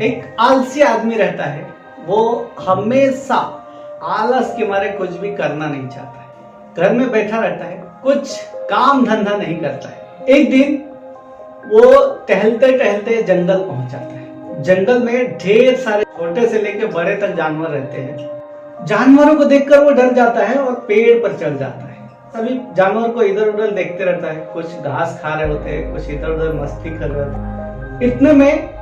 एक आलसी आदमी रहता है, वो हमेशा आलस के मारे कुछ भी करना नहीं चाहता है, घर में बैठा रहता है, कुछ काम धंधा नहीं करता है। एक दिन वो टहलते टहलते जंगल पहुंच जाता है। जंगल में ढेर सारे छोटे से लेकर बड़े तक जानवर रहते हैं। जानवरों को देखकर वो डर जाता है और पेड़ पर चढ़ जाता है। सभी जानवर को इधर उधर देखते रहता है, कुछ घास खा रहे होते हैं, कुछ इधर उधर मस्ती कर रहे होते हैं। इतने में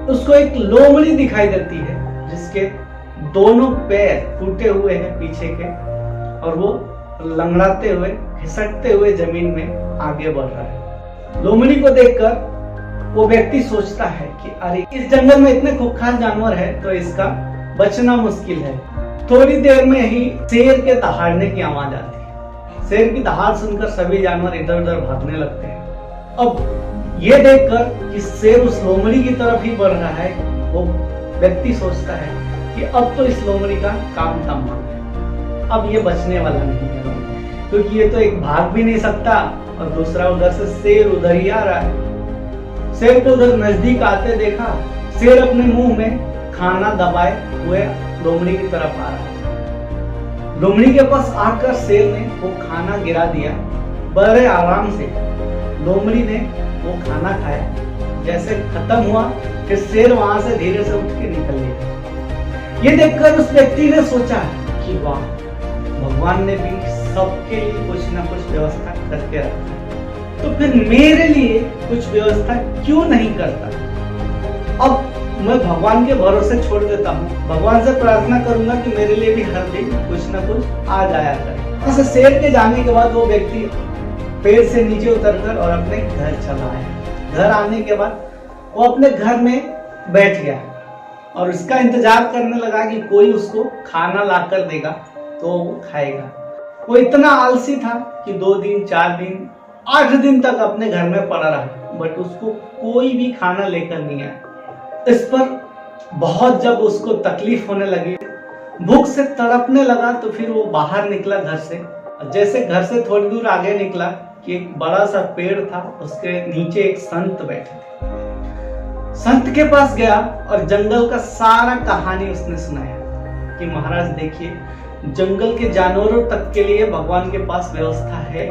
उसको एक लोमड़ी दिखाई देती है, जिसके दोनों पैर टूटे हुए हैं पीछे के, और वो लंगड़ाते हुए खिसकते हुए जमीन में आगे बढ़ रहा है। लोमड़ी को देखकर वो व्यक्ति सोचता है कि अरे, इस जंगल में इतने खूंखार जानवर है तो इसका बचना मुश्किल है। थोड़ी देर में ही शेर के दहाड़ने की आवाज आती है। शेर की दहाड़ सुनकर सभी जानवर इधर उधर भागने लगते हैं। अब ये देखकर कि शेर उस लोमड़ी की तरफ ही बढ़ रहा है, वो व्यक्ति सोचता है कि अब तो इस लोमड़ी का काम तमाम है, अब ये बचने वाला नहीं है, क्योंकि ये तो एक भाग भी नहीं सकता और दूसरा उधर से शेर उधर ही आ रहा है। शेर को उधर नजदीक आते देखा, शेर अपने मुंह में खाना दबाए हुए लोमड़ी की तरफ आ रहा है। लोमड़ी के पास आकर शेर ने वो खाना गिरा दिया। बड़े आराम से लोमड़ी ने वो खाना खाया। जैसे खत्म हुआ फिर शेर वहां से धीरे से उठ के निकल गया। ये देखकर उस व्यक्ति ने सोचा कि वाह, भगवान ने भी सबके लिए कुछ ना कुछ व्यवस्था करके रखा है, तो फिर मेरे लिए कुछ व्यवस्था क्यों नहीं करता। अब मैं भगवान के भरोसे छोड़ देता हूँ, भगवान से प्रार्थना करूंगा कि मेरे लिए भी हर दिन कुछ ना कुछ आ जाया करे। ऐसे शेर के जाने के बाद वो व्यक्ति पेड़ से नीचे उतरकर और अपने घर चला आया। घर आने के बाद वो अपने घर में बैठ गया और उसका इंतजार करने लगा कि कोई उसको खाना लाकर देगा तो वो खाएगा। वो इतना आलसी था कि 2 दिन 4 दिन 8 दिन तक अपने घर में पड़ा रहा, बट उसको कोई भी खाना लेकर नहीं आया। इस पर बहुत जब उसको तकलीफ होने लगी, भूख से तड़पने लगा, तो फिर वो बाहर निकला घर से। जैसे घर से थोड़ी दूर आगे निकला कि एक बड़ा सा पेड़ था, उसके नीचे एक संत बैठे थे। संत के पास गया और जंगल का सारा कहानी उसने सुनाया कि महाराज देखिए, जंगल के जानवरों तक के लिए भगवान के पास व्यवस्था है,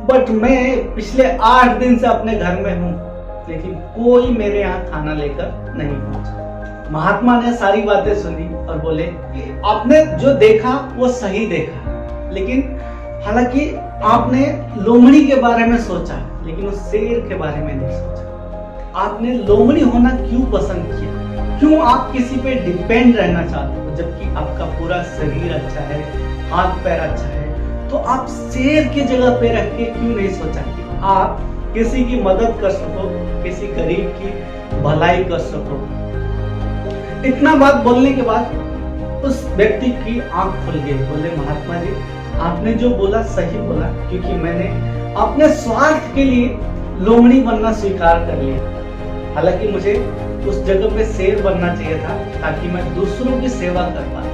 बट मैं पिछले 8 दिन से अपने घर में हूँ, लेकिन कोई मेरे यहाँ खाना लेकर नहीं पहुंचा। महात्मा ने सारी बातें सुनी और बोले, आपने जो देखा वो सही देखा, लेकिन हालांकि आपने लोमड़ी के बारे में सोचा, लेकिन उस शेर के बारे में नहीं सोचा। आपने लोमड़ी होना क्यों पसंद किया? क्यों आप किसी पे डिपेंड रहना चाहते हो, जबकि आपका पूरा शरीर अच्छा है, हाथ पैर अच्छा है? तो आप शेर की जगह पे रख के क्यों नहीं सोचा कि आप किसी की मदद कर सको, किसी गरीब की भलाई कर सको? इतना बात बोलने के बाद उस व्यक्ति की आंख खुल गई। बोले, महात्मा जी, आपने जो बोला सही बोला, क्योंकि मैंने अपने स्वार्थ के लिए लोमड़ी बनना स्वीकार कर लिया। हालांकि मुझे उस जगह पे शेर बनना चाहिए था, ताकि मैं दूसरों की सेवा कर पाता।